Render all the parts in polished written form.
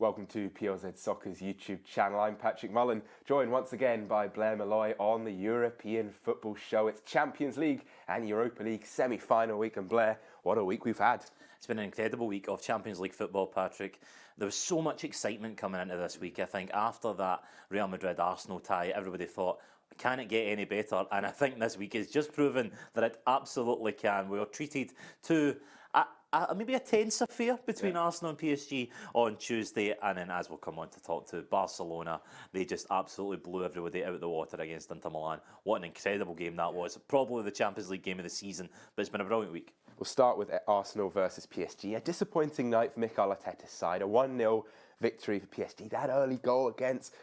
Welcome to PLZ Soccer's YouTube channel. I'm Patrick Mullen, joined once again by Blair Malloy on the European Football Show. It's Champions League and Europa League semi-final week, and Blair, what a week we've had. It's been an incredible week of Champions League football, Patrick. There was so much excitement coming into this week. I think after that Real Madrid-Arsenal tie, everybody thought, can it get any better? And I think this week has just proven that it absolutely can. We were treated to maybe a tense affair between Arsenal and PSG on Tuesday, and then, as we'll come on to talk to, Barcelona, they just absolutely blew everybody out of the water against Inter Milan. What an incredible game that was. Probably the Champions League game of the season, but it's been a brilliant week. We'll start with Arsenal versus PSG. A disappointing night for Mikel Arteta's side. A 1-0 victory for PSG. That early goal against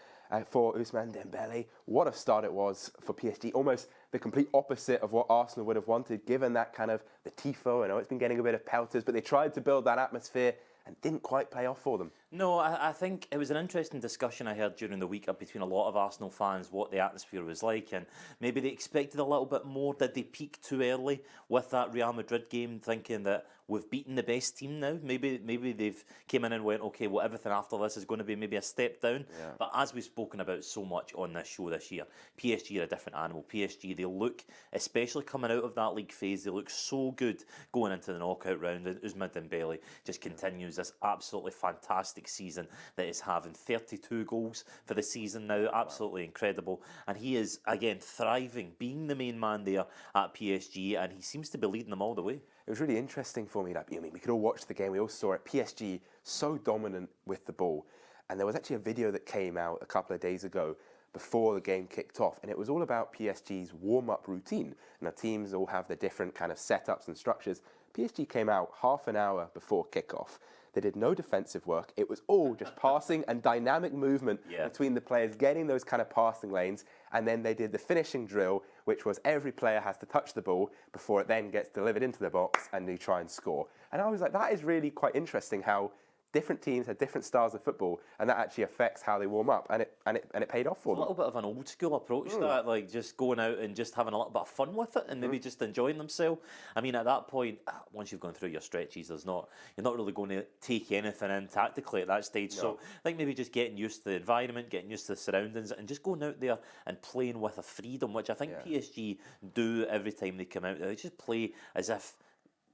for Ousmane Dembele. What a start it was for PSG. Almost the complete opposite of what Arsenal would have wanted, given that kind of the tifo. I know it's been getting a bit of pelters, but they tried to build that atmosphere and didn't quite pay off for them. No, I think it was an interesting discussion I heard during the week between a lot of Arsenal fans, what the atmosphere was like, and maybe they expected a little bit more. Did they peak too early with that Real Madrid game, thinking that we've beaten the best team now? Maybe they've came in and went, okay, well, everything after this is going to be maybe a step down. Yeah. But as we've spoken about so much on this show this year, PSG are a different animal. PSG, they look, especially coming out of that league phase, they look so good going into the knockout round. And Ousmane Dembele just continues this absolutely fantastic season that is having 32 goals for the season now. Absolutely incredible. And he is, again, thriving, being the main man there at PSG, and he seems to be leading them all the way. It was really interesting for me. We could all watch the game. We all saw it. PSG so dominant with the ball. And there was actually a video that came out a couple of days ago before the game kicked off. And it was all about PSG's warm-up routine. Now, teams all have their different kind of setups and structures. PSG came out half an hour before kickoff. They did no defensive work. It was all just passing and dynamic movement between the players, getting those kind of passing lanes. And then they did the finishing drill, which was every player has to touch the ball before it then gets delivered into the box and they try and score. And I was like, that is really quite interesting how different teams have different styles of football, and that actually affects how they warm up, and it paid off for them. A little bit of an old school approach to that, like just going out and just having a little bit of fun with it, and maybe just enjoying themselves. I mean, at that point, once you've gone through your stretches, you're not really going to take anything in tactically at that stage. No. So I think maybe just getting used to the environment, getting used to the surroundings, and just going out there and playing with a freedom, which I think PSG do every time they come out there. They just play as if,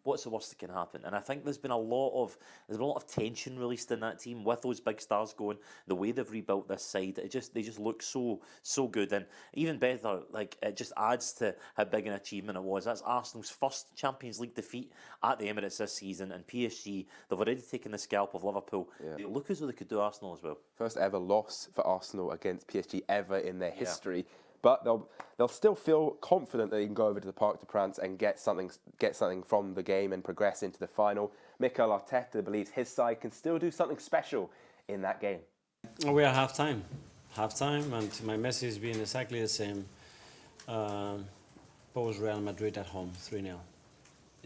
what's the worst that can happen? And I think there's been a lot of tension released in that team with those big stars going. The way they've rebuilt this side, they just look so good. And even better, like, it just adds to how big an achievement it was. That's Arsenal's first Champions League defeat at the Emirates this season, and PSG, they've already taken the scalp of Liverpool. They look as though they could do Arsenal as well. First ever loss for Arsenal against PSG ever in their history. But they'll still feel confident that they can go over to the Parc des Princes and get something from the game and progress into the final. Mikel Arteta believes his side can still do something special in that game. We are half-time, and my message has been exactly the same. Post Real Madrid at home, 3-0.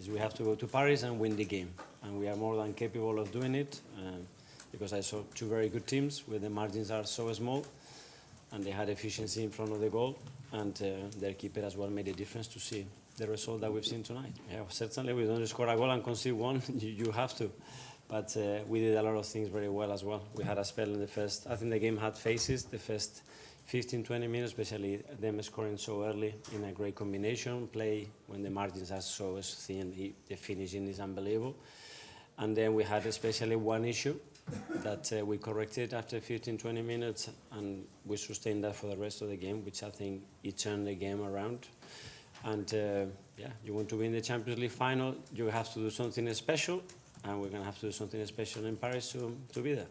We have to go to Paris and win the game, and we are more than capable of doing it because I saw two very good teams where the margins are so small. And they had efficiency in front of the goal, and their keeper as well made a difference to see the result that we've seen tonight. Yeah, certainly we don't score a goal and concede one, you have to. But we did a lot of things very well as well. We had a spell in the first, I think the game had phases, the first 15, 20 minutes, especially them scoring so early in a great combination play when the margins are so thin, the finishing is unbelievable. And then we had especially one issue that we corrected after 15, 20 minutes, and we sustained that for the rest of the game, which I think it turned the game around. And you want to win the Champions League final, you have to do something special, and we're going to have to do something special in Paris to be there.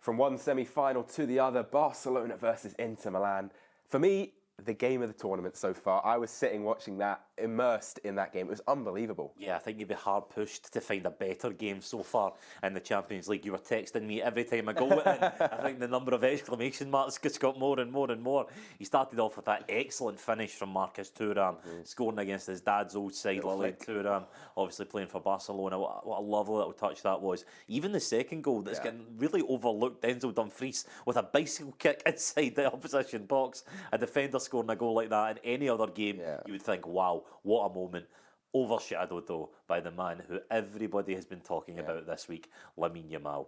From one semi-final to the other, Barcelona versus Inter Milan. For me, the game of the tournament so far. I was sitting watching that, immersed in that game. It was unbelievable. Yeah, I think you'd be hard pushed to find a better game so far in the Champions League. You were texting me every time a goal went in. I think the number of exclamation marks just got more and more and more. He started off with that excellent finish from Marcus Thuram, scoring against his dad's old side, Lamine Thuram, obviously playing for Barcelona. What a lovely little touch that was. Even the second goal that's getting really overlooked, Denzel Dumfries with a bicycle kick inside the opposition box. A defender scoring a goal like that in any other game, you would think, wow, what a moment. overshadowed though by the man who everybody has been talking about this week, Lamine Yamal.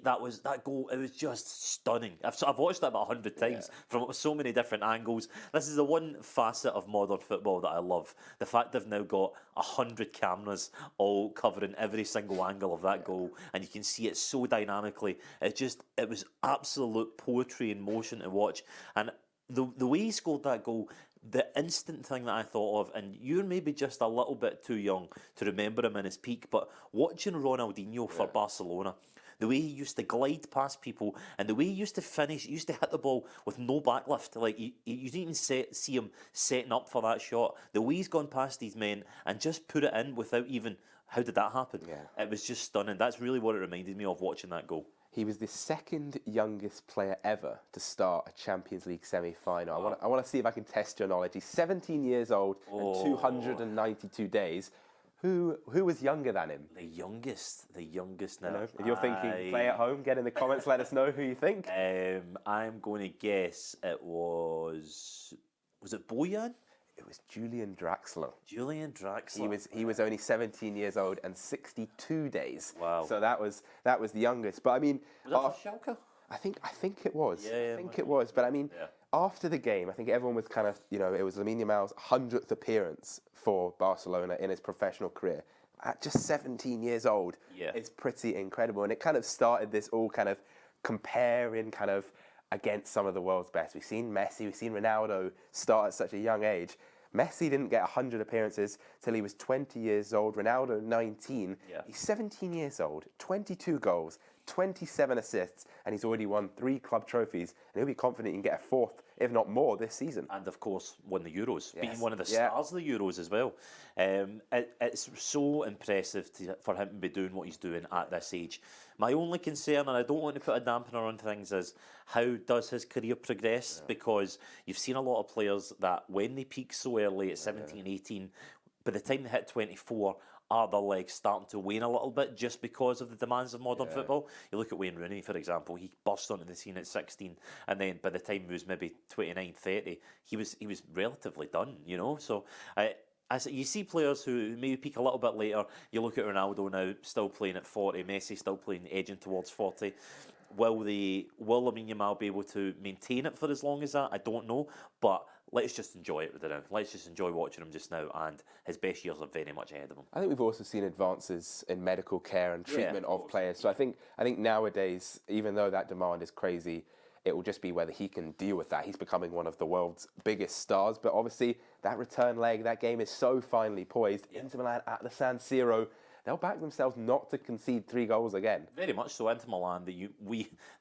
That goal. It was just stunning. I've watched that about 100 times from so many different angles. This is the one facet of modern football that I love. The fact they've now got 100 cameras all covering every single angle of that goal, and you can see it so dynamically. It was absolute poetry in motion to watch, and the way he scored that goal. The instant thing that I thought of, and you're maybe just a little bit too young to remember him in his peak, but watching Ronaldinho for Barcelona, the way he used to glide past people and the way he used to finish, he used to hit the ball with no backlift. Like you didn't even see him setting up for that shot. The way he's gone past these men and just put it in without even, how did that happen? Yeah. It was just stunning. That's really what it reminded me of watching that goal. He was the second youngest player ever to start a Champions League semi-final. I want to see if I can test your knowledge. He's 17 years old and 292 days. Who was younger than him? The youngest now. You know, if you're thinking, play at home, get in the comments, let us know who you think. I'm going to guess it was it Bojan? It was Julian Draxler. Julian Draxler. He was only 17 years old and 62 days. Wow. So that was the youngest. But I mean, Was that for Schalke? I think it was. Yeah, I think it was. But I mean, Yeah. after the game, I think everyone was kind of, it was Lamine Yamal's 100th appearance for Barcelona in his professional career. At just 17 years old, it's pretty incredible. And it kind of started this all kind of comparing kind of against some of the world's best. We've seen Messi, we've seen Ronaldo start at such a young age. Messi didn't get 100 appearances till he was 20 years old. Ronaldo, 19. Yeah. He's 17 years old, 22 goals, 27 assists, and he's already won 3 club trophies. And he'll be confident he can get a 4th, if not more, this season. And of course, won the Euros, Yes. being one of the stars of the Euros as well. It's so impressive for him to be doing what he's doing at this age. My only concern, and I don't want to put a dampener on things, is how does his career progress? Because you've seen a lot of players that when they peak so early at 17, 18, by the time they hit 24, are their legs starting to wane a little bit just because of the demands of modern football? You look at Wayne Rooney, for example, he burst onto the scene at 16, and then by the time he was maybe 29, 30, he was relatively done, So you see players who maybe peak a little bit later. You look at Ronaldo now, still playing at 40, Messi still playing, edging towards 40. Will Lamine Yamal be able to maintain it for as long as that? I don't know, but let's just enjoy it with it now. Let's just enjoy watching him just now, and his best years are very much ahead of him. I think we've also seen advances in medical care and treatment of players. So I think nowadays, even though that demand is crazy, it will just be whether he can deal with that. He's becoming one of the world's biggest stars, but obviously that return leg, that game is so finely poised. Inter Milan at the San Siro, they'll back themselves not to concede 3 goals again. Very much so. Inter Milan,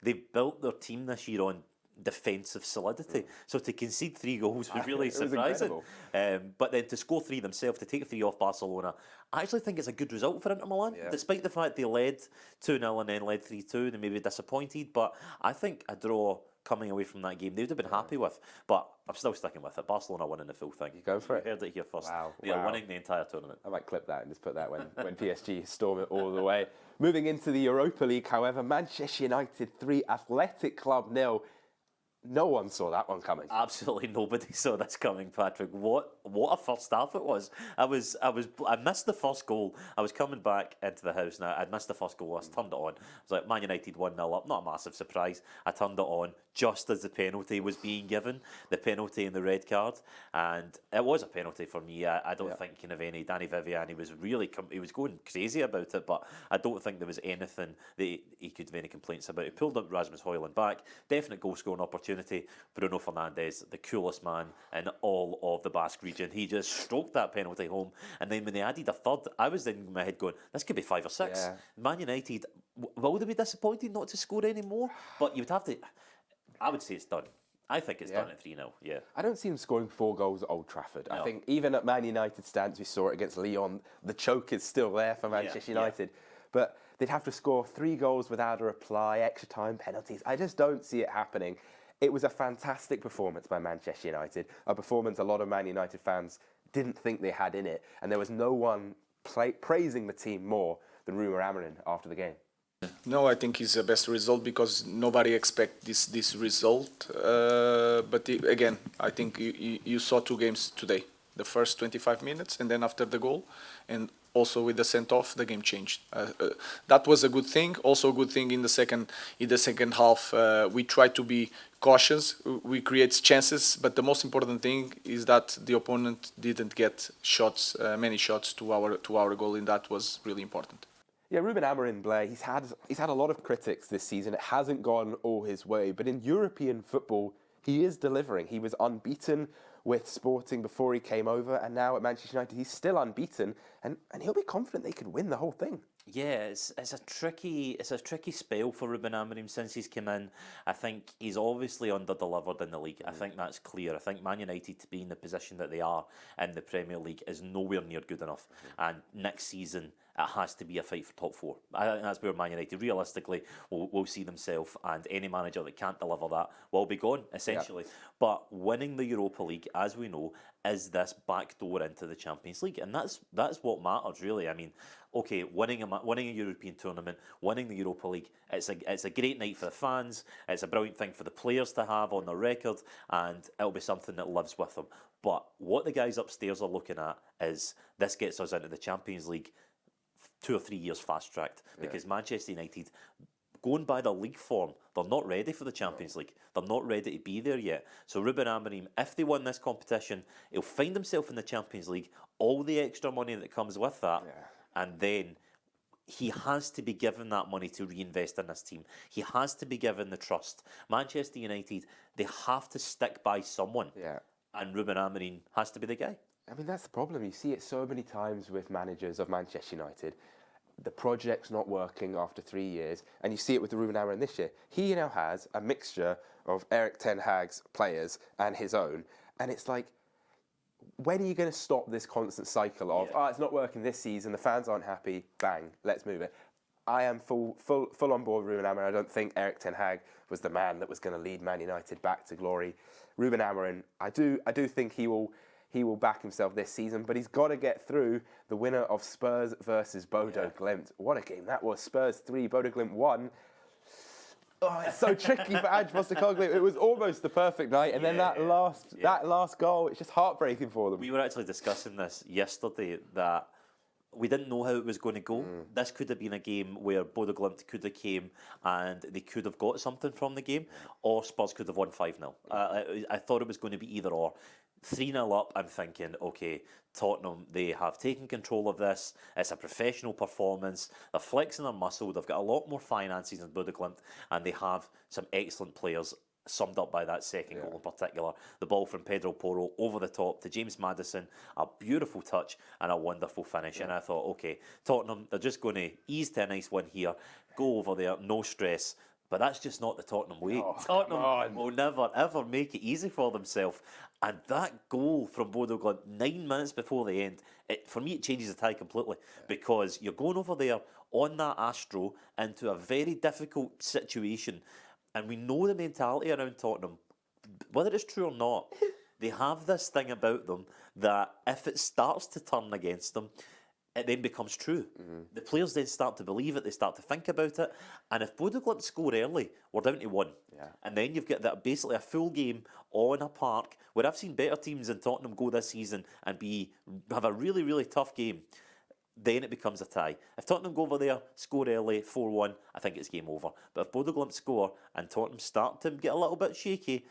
they've built their team this year on defensive solidity. So to concede 3 goals was really surprising. But then to score 3 themselves, to take 3 off Barcelona, I actually think it's a good result for Inter Milan. Despite the fact they led 2-0 and then led 3-2, they may be disappointed, but I think a draw coming away from that game, they would have been happy with. But I'm still sticking with it. Barcelona winning the full thing. You going for it? You heard it here first. Wow. They are winning the entire tournament. I might clip that and just put that when PSG storm it all the way. Moving into the Europa League, however, Manchester United 3, Athletic Club 0. No one saw that one coming. Absolutely nobody saw this coming, Patrick. What a first half it was. I missed the first goal. I was coming back into the house now. I'd missed the first goal. I turned it on. I was like, Man United 1-0 up. Not a massive surprise. I turned it on just as the penalty was being given, the penalty and the red card, and it was a penalty for me. I don't think Danny Viviani was really he was going crazy about it, but I don't think there was anything that he could have any complaints about. He pulled up Rasmus Højlund back, definite goal scoring opportunity. Bruno Fernandes, the coolest man in all of the Basque region, he just stroked that penalty home, and then when they added a third, I was in my head going, this could be 5 or 6. Yeah. Man United, will they be disappointed not to score any more? But you'd have to, I would say it's done. I think it's done at 3-0, yeah. I don't see them scoring 4 goals at Old Trafford. No. I think even at Man United stands, we saw it against Lyon, the choke is still there for Manchester United. But they'd have to score 3 goals without a reply, extra time, penalties. I just don't see it happening. It was a fantastic performance by Manchester United, a performance a lot of Man United fans didn't think they had in it, and there was no one praising the team more than Ruben Amorim after the game. No, I think it's the best result because nobody expect this result. But again, I think you saw 2 games today. the first 25 minutes, and then after the goal, and also with the sent off, the game changed. That was a good thing. Also a good thing in the second half, we tried to be cautious. We create chances, but the most important thing is that the opponent didn't get shots, many shots to our goal, and that was really important. Yeah, Ruben Amorim, Blair, he's had a lot of critics this season. It hasn't gone all his way, but in European football, he is delivering. He was unbeaten with Sporting before he came over, and now at Manchester United, he's still unbeaten, and he'll be confident they could win the whole thing. Yeah, it's a tricky spell for Ruben Amorim since he's come in. I think he's obviously under-delivered in the league. I think that's clear. I think Man United to be in the position that they are in the Premier League is nowhere near good enough. And next season, it has to be a fight for top four. I think that's where Man United realistically will see themselves, and any manager that can't deliver that will be gone, essentially. Yeah. But winning the Europa League, as we know, is this back door into the Champions League, and that's what matters, really. I mean, okay, winning a European tournament, winning the Europa League, it's a great night for the fans, it's a brilliant thing for the players to have on their record, and it'll be something that lives with them. But what the guys upstairs are looking at is this gets us into the Champions League 2 or 3 years fast-tracked, because Manchester United, going by their league form, they're not ready for the Champions League. They're not ready to be there yet. So Ruben Amorim, if they win this competition, he'll find himself in the Champions League, all the extra money that comes with that, and then he has to be given that money to reinvest in this team. He has to be given the trust. Manchester United, they have to stick by someone, and Ruben Amorim has to be the guy. I mean, that's the problem. You see it so many times with managers of Manchester United. The project's not working after 3 years, and you see it with the Ruben Amorim this year. He now has a mixture of Erik ten Hag's players and his own, and it's like, when are you going to stop this constant cycle of, it's not working this season, the fans aren't happy, bang, let's move it. I am full on board with Ruben Amorim. I don't think Erik ten Hag was the man that was going to lead Man United back to glory. Ruben Amorim, I do think he will back himself this season, but he's got to get through the winner of Spurs versus Bodo Glimt. What a game that was. Spurs 3, Bodo Glimt 1. Oh, it's so tricky for Ange Postecoglou. It was almost the perfect night, and then that last goal, it's just heartbreaking for them. We were actually discussing this yesterday, that we didn't know how it was going to go. This could have been a game where Bodo Glimt could have came and they could have got something from the game, or Spurs could have won 5-0. I thought it was going to be either or. 3-0 up, I'm thinking, okay, Tottenham, they have taken control of this. It's a professional performance. They're flexing their muscle. They've got a lot more finances than Bodo Glimt, and they have some excellent players, summed up by that second goal in particular. The ball from Pedro Porro over the top to James Maddison, a beautiful touch and a wonderful finish. And I thought, okay, Tottenham, they're just going to ease to a nice win here, go over there, no stress. But that's just not the Tottenham way. Tottenham will never, ever make it easy for themselves. And that goal from Bodo Glimt 9 minutes before the end, for me, it changes the tide completely. Because you're going over there on that Astro into a very difficult situation. And we know the mentality around Tottenham, whether it's true or not, they have this thing about them that if it starts to turn against them, it then becomes true. The players then start to believe it, they start to think about it, and if Bodo Glimt score early, we're down to 1. And then you've got that basically a full game on a park, where I've seen better teams than Tottenham go this season and have a really, really tough game. Then it becomes a tie. If Tottenham go over there, score early, 4-1, I think it's game over. But if Bodo Glimt score and Tottenham start to get a little bit shaky,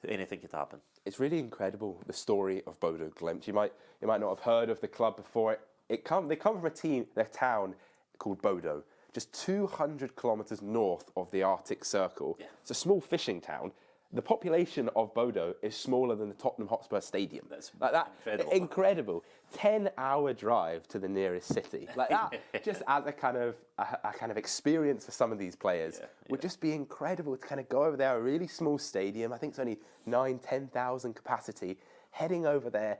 anything could happen. It's really incredible, the story of Bodo Glimt. You might not have heard of the club before it. They come from their town called Bodo, just 200 kilometres north of the Arctic Circle. It's a small fishing town. The population of Bodo is smaller than the Tottenham Hotspur Stadium. That's like that. Incredible. 10-hour drive to the nearest city. Like that, just as a kind of experience for some of these players, would just be incredible to kind of go over there, a really small stadium. I think it's only 10,000 capacity. Heading over there,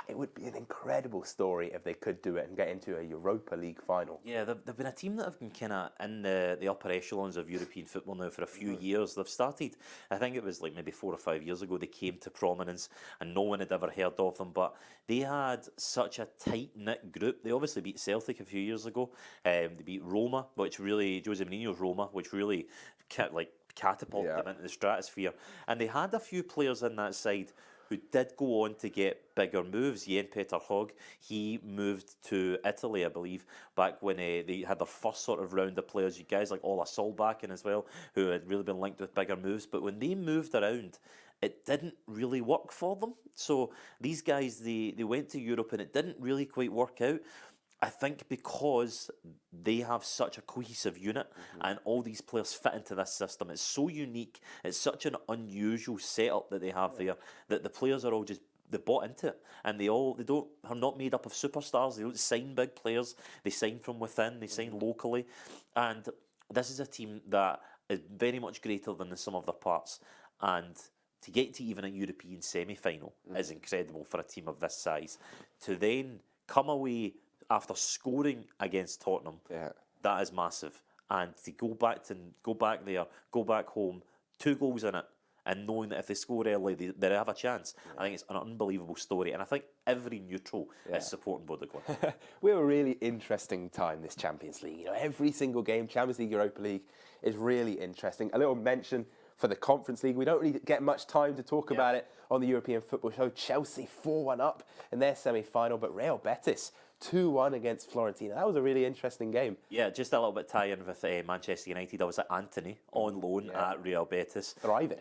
it would be an incredible story if they could do it and get into a Europa League final. Yeah, they've been a team that have been kind of in the upper echelons of European football now for a few years. They've started, I think it was like maybe 4 or 5 years ago, they came to prominence and no one had ever heard of them, but they had such a tight-knit group. They obviously beat Celtic a few years ago. They beat Roma, which really, Jose Mourinho's Roma, which really catapulted them into the stratosphere. And they had a few players in that side who did go on to get bigger moves. Jan-Peter Hogg, he moved to Italy, I believe, back when they had their first sort of round of players. You guys like Ola Solbakken as well, who had really been linked with bigger moves. But when they moved around, it didn't really work for them. So these guys, they went to Europe and it didn't really quite work out. I think because they have such a cohesive unit and all these players fit into this system. It's so unique. It's such an unusual setup that they have there that the players are all just they bought into it, and are not made up of superstars. They don't sign big players. They sign from within. They sign locally, and this is a team that is very much greater than the sum of their parts. And to get to even a European semi-final is incredible for a team of this size. To then come away after scoring against Tottenham, that is massive. And to go back there, go back home, 2 goals in it, and knowing that if they score early, they have a chance. I think it's an unbelievable story, and I think every neutral is supporting Bodo. We have a really interesting time this Champions League. You know, every single game, Champions League, Europa League, is really interesting. A little mention for the Conference League. We don't really get much time to talk about it on the European Football Show. Chelsea 4-1 up in their semi-final, but Real Betis 2-1 against Fiorentina. That was a really interesting game. Yeah, just a little bit tie-in with Manchester United. I was at Anthony on loan at Real Betis. Thriving.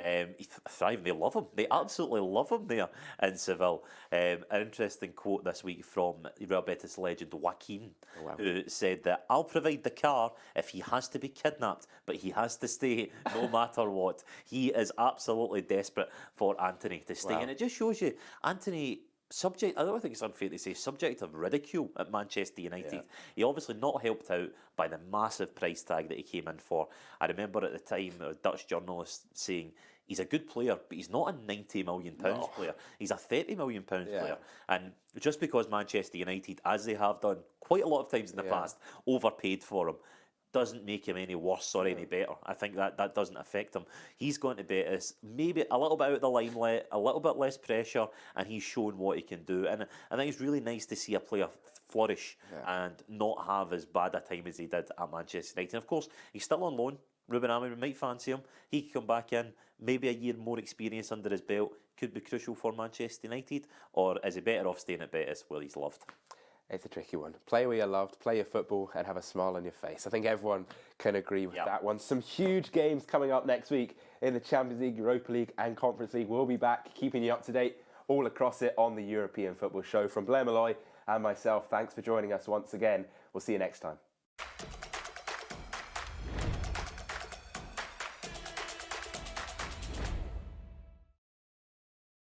Thriving. They love him. They absolutely love him there in Seville. An interesting quote this week from Real Betis legend Joaquin, who said that I'll provide the car if he has to be kidnapped, but he has to stay no matter what. He is absolutely desperate for Anthony to stay. And it just shows you, Anthony, I don't think it's unfair to say, subject of ridicule at Manchester United. He obviously not helped out by the massive price tag that he came in for. I remember at the time a Dutch journalist saying he's a good player, but he's not a £90 million player. He's a £30 million player. And just because Manchester United, as they have done quite a lot of times in the past, overpaid for him, doesn't make him any worse or any better. I think that doesn't affect him. He's going to Betis, maybe a little bit out of the limelight, a little bit less pressure, and he's shown what he can do. And I think it's really nice to see a player flourish and not have as bad a time as he did at Manchester United. And of course, he's still on loan. Ruben Amorim might fancy him. He could come back in, maybe a year more experience under his belt, could be crucial for Manchester United, or is he better off staying at Betis where he's loved? It's a tricky one. Play where you're loved, play your football, and have a smile on your face. I think everyone can agree with that one. Some huge games coming up next week in the Champions League, Europa League, and Conference League. We'll be back keeping you up to date all across it on the European Football Show. From Blair Malloy and myself, thanks for joining us once again. We'll see you next time.